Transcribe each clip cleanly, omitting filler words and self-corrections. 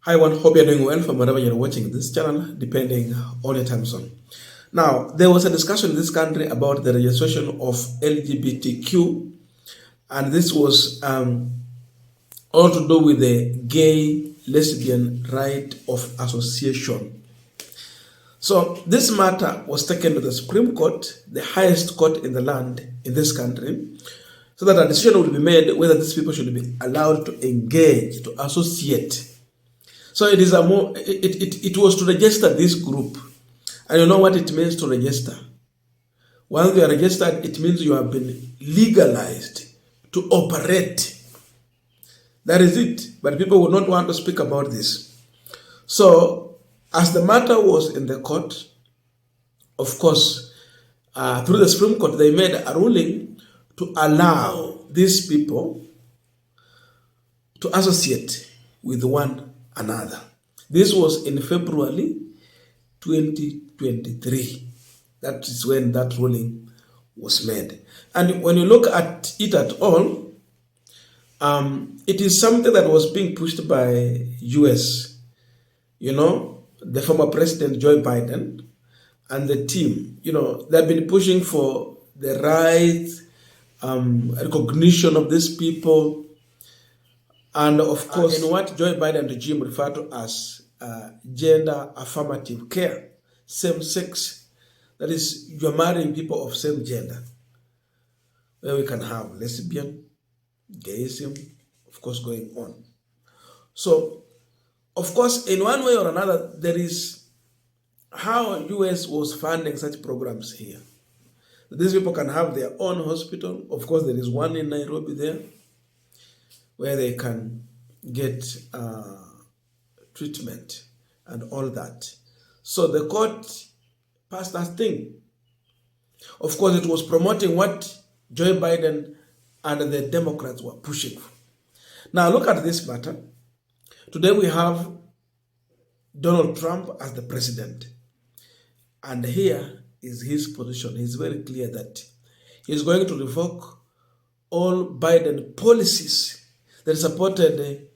Hi everyone, hope you're doing well from wherever you're watching this channel, depending on your time zone. Now, there was a discussion in this country about the registration of LGBTQ, and this was all to do with the gay lesbian right of association. So this matter was taken to the Supreme Court, the highest court in the land in this country, so that a decision would be made whether these people should be allowed to engage, to associate. So it is it was to register this group. And you know what it means to register. Once you are registered, it means you have been legalized to operate. That is it. But people would not want to speak about this. So, as the matter was in the court, of course, through the Supreme Court, they made a ruling to allow these people to associate with one another. This was in February 2023. That is when that ruling was made. And when you look at it at all, it is something that was being pushed by US. You know, the former president Joe Biden and the team, you know, they've been pushing for the right recognition of these people. And of course, in what Joe Biden regime refer to as gender affirmative care, same sex, that is, you're marrying people of same gender, where we can have lesbian, gayism, of course, going on. So, of course, in one way or another, there is how US was funding such programs here. These people can have their own hospital. Of course, there is one in Nairobi there, where they can get treatment and all that. So the court passed that thing. Of course, it was promoting what Joe Biden and the Democrats were pushing for. Now look at this matter. Today we have Donald Trump as the president. And here is his position. He's very clear that he's going to revoke all Biden policies that supported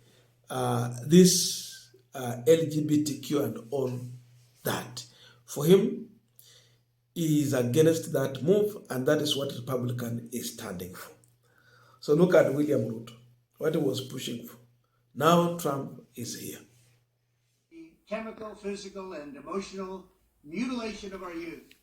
this LGBTQ and all that. For him, he is against that move, and that is what Republican is standing for. So look at William Ruto, what he was pushing for. Now Trump is here. The chemical, physical, and emotional mutilation of our youth.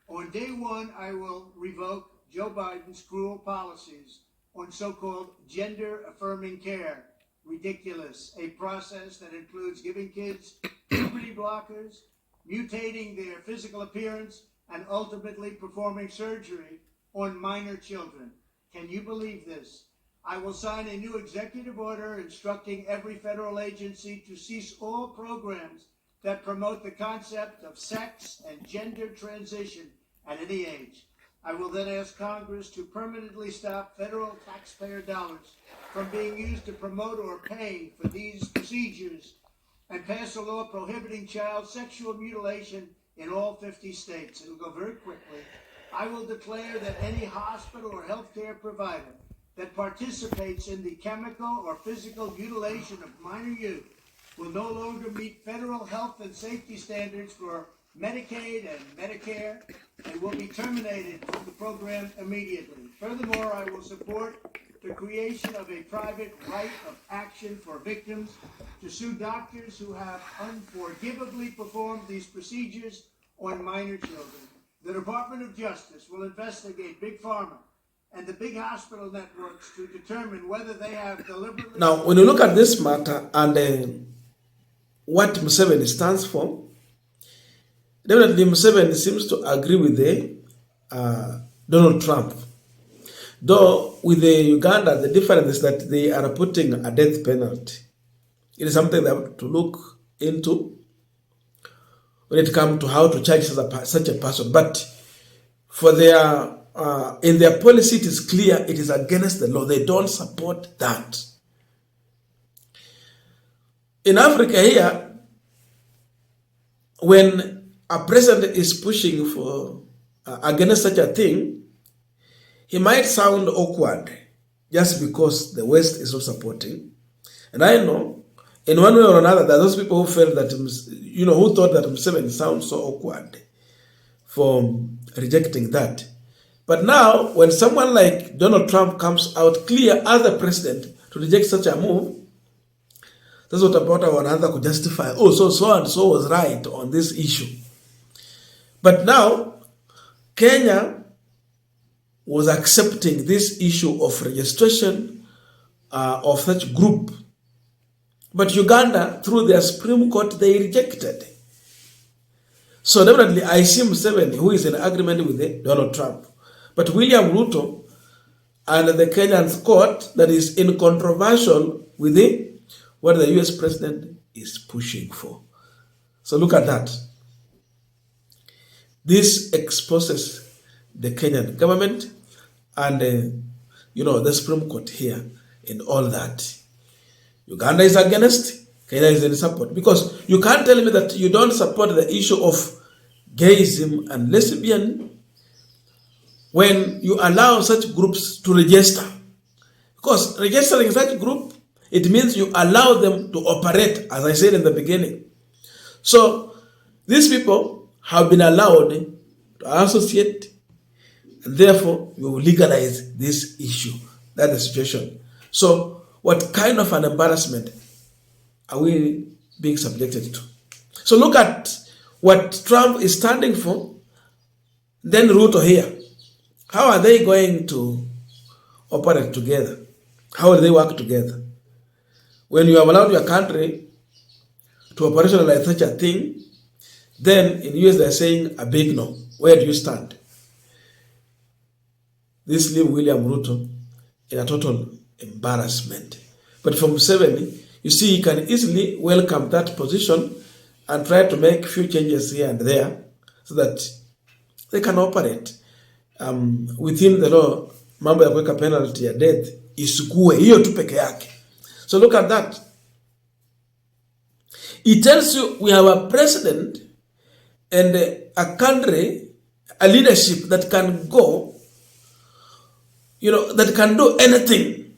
On day one, I will revoke Joe Biden's cruel policies on so-called gender-affirming care. Ridiculous. A process that includes giving kids puberty blockers, mutating their physical appearance, and ultimately performing surgery on minor children. Can you believe this? I will sign a new executive order instructing every federal agency to cease all programs that promote the concept of sex and gender transition at any age. I will then ask Congress to permanently stop federal taxpayer dollars from being used to promote or pay for these procedures and pass a law prohibiting child sexual mutilation in all 50 states. It will go very quickly. I will declare that any hospital or healthcare provider that participates in the chemical or physical mutilation of minor youth will no longer meet federal health and safety standards for Medicaid and Medicare, and will be terminated from the program immediately. Furthermore, I will support the creation of a private right of action for victims to sue doctors who have unforgivably performed these procedures on minor children. The Department of Justice will investigate Big Pharma and the big hospital networks to determine whether they have deliberately... Now, when you look at this matter and what Museveni stands for, definitely Museveni seems to agree with the Donald Trump. Though with the Uganda, the difference is that they are putting a death penalty. It is something they have to look into when it comes to how to charge such a person. But for their in their policy, it is clear it is against the law. They don't support that. In Africa here, when a president is pushing for against such a thing, he might sound awkward just because the West is not supporting. And I know in one way or another, there are those people who felt that, who thought that Museveni sounds so awkward for rejecting that. But now, when someone like Donald Trump comes out clear as the president to reject such a move, that's what about another could justify, so and so was right on this issue. But now, Kenya was accepting this issue of registration of such group. But Uganda, through their Supreme Court, they rejected. So definitely, I see Museveni, who is in agreement with Donald Trump. But William Ruto and the Kenyan court that is in controversial with what the US president is pushing for. So look at that. This exposes the Kenyan government and, the Supreme Court here in all that. Uganda is against, Kenya is in support. Because you can't tell me that you don't support the issue of gayism and lesbian when you allow such groups to register. Because registering such group, it means you allow them to operate, as I said in the beginning. So these people have been allowed to associate, and therefore you legalize this issue. That's the situation. So what kind of an embarrassment are we being subjected to? So look at what Trump is standing for, then Ruto here. How are they going to operate together? How will they work together? When you have allowed your country to operationalize such a thing, then in the US they're saying a big no. Where do you stand? This leaves William Ruto in a total embarrassment. But from Museveni, you see, he can easily welcome that position and try to make few changes here and there so that they can operate within the law. Mambo ya kuweka penalty ya death isikuwe hiyo tu peke yake. So look at that. It tells you we have a president and a country, a leadership that can go, that can do anything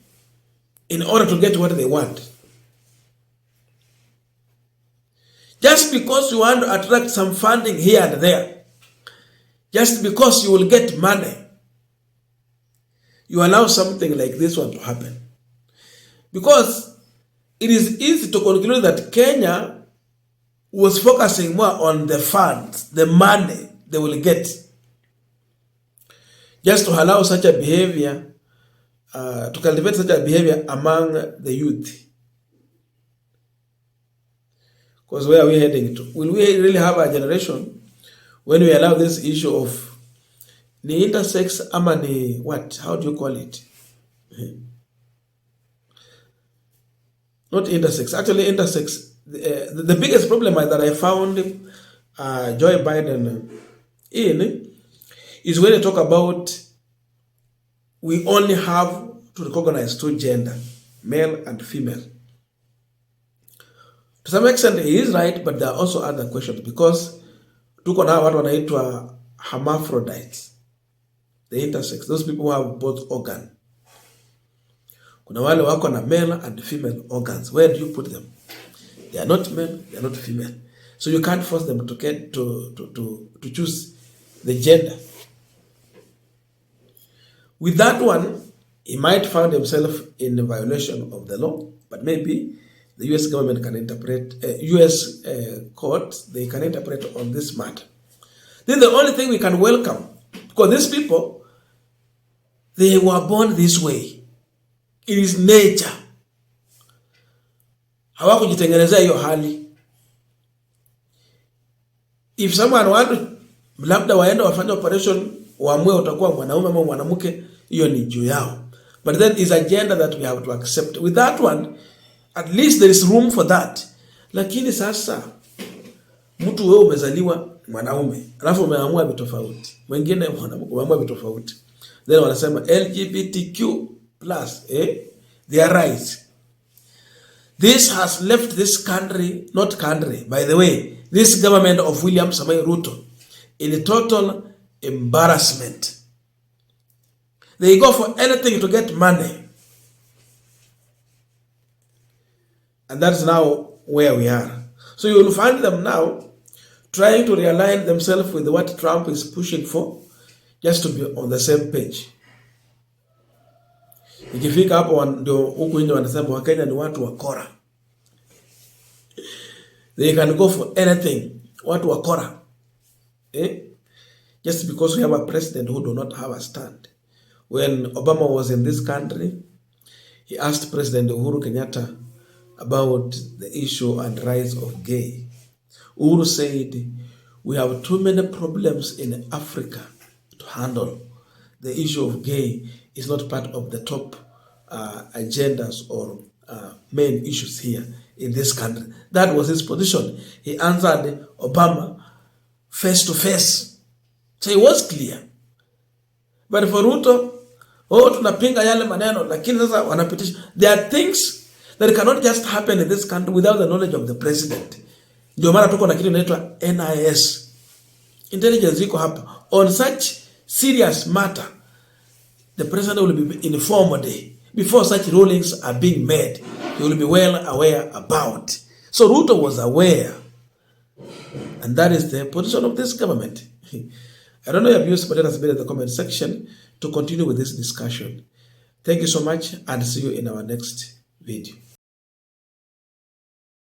in order to get what they want. Just because you want to attract some funding here and there, just because you will get money, you allow something like this one to happen. Because it is easy to conclude that Kenya was focusing more on the funds, the money they will get, just to allow such a behavior, to cultivate such a behavior among the youth. Because where are we heading to? Will we really have a generation when we allow this issue of the intersex, amani, what? How do you call it? Not intersex. Actually, intersex. The biggest problem that I found Joe Biden in is when they talk about we only have to recognize two gender, male and female. To some extent, he is right, but there are also other questions because tuko na watu wanaitwa hermaphrodites, the intersex, those people who have both organs. Kuna wale wako na male and female organs. Where do you put them? They are not male, they are not female. So you can't force them to get to choose the gender. With that one, he might find himself in a violation of the law, but maybe the US government can interpret, US courts, they can interpret on this matter. This is the only thing we can welcome, because these people, they were born this way. It is nature. Hawakujitengenezea hiyo hali. If someone want to, labda waenda wafanya operation, waamue utakuwa mwanaume ama mwanamke, hiyo ni juu yao. But then is a gender that we have to accept. With that one, at least there is room for that. Lakini sasa, mtu wewe umezaliwa mwanaume, alafu umeamua vitu tofauti. Mwingine mwanamke umeamua vitu tofauti. Then wanasema LGBTQ+, their rights. This has left this country, not country, by the way, this government of William Samoei Ruto in a total embarrassment. They go for anything to get money. And that's now where we are. So you will find them now trying to realign themselves with what Trump is pushing for, just to be on the same page. Ikifika hapo ndio huku nje wanasema Wakenya ni watu wakora. They can go for anything. Watu wakora. Just because we have a president who do not have a stand. When Obama was in this country, he asked President Uhuru Kenyatta about the issue and rights of gay. Uhuru said, we have too many problems in Africa to handle. The issue of gay is not part of the top agendas or main issues here in this country. That was his position. He answered Obama face to face. So it was clear. But for Ruto, tunapinga yale maneno, lakini sasa wanapitisha. There are things that cannot just happen in this country without the knowledge of the president. Ndio maana tuko na kitu inaitwa NIS. Intelligence iko hapa. On such serious matter, the president will be informed before such rulings are being made. He will be well aware about. So Ruto was aware. And that is the position of this government. I don't know your views, but let us be in the comment section to continue with this discussion. Thank you so much and see you in our next video.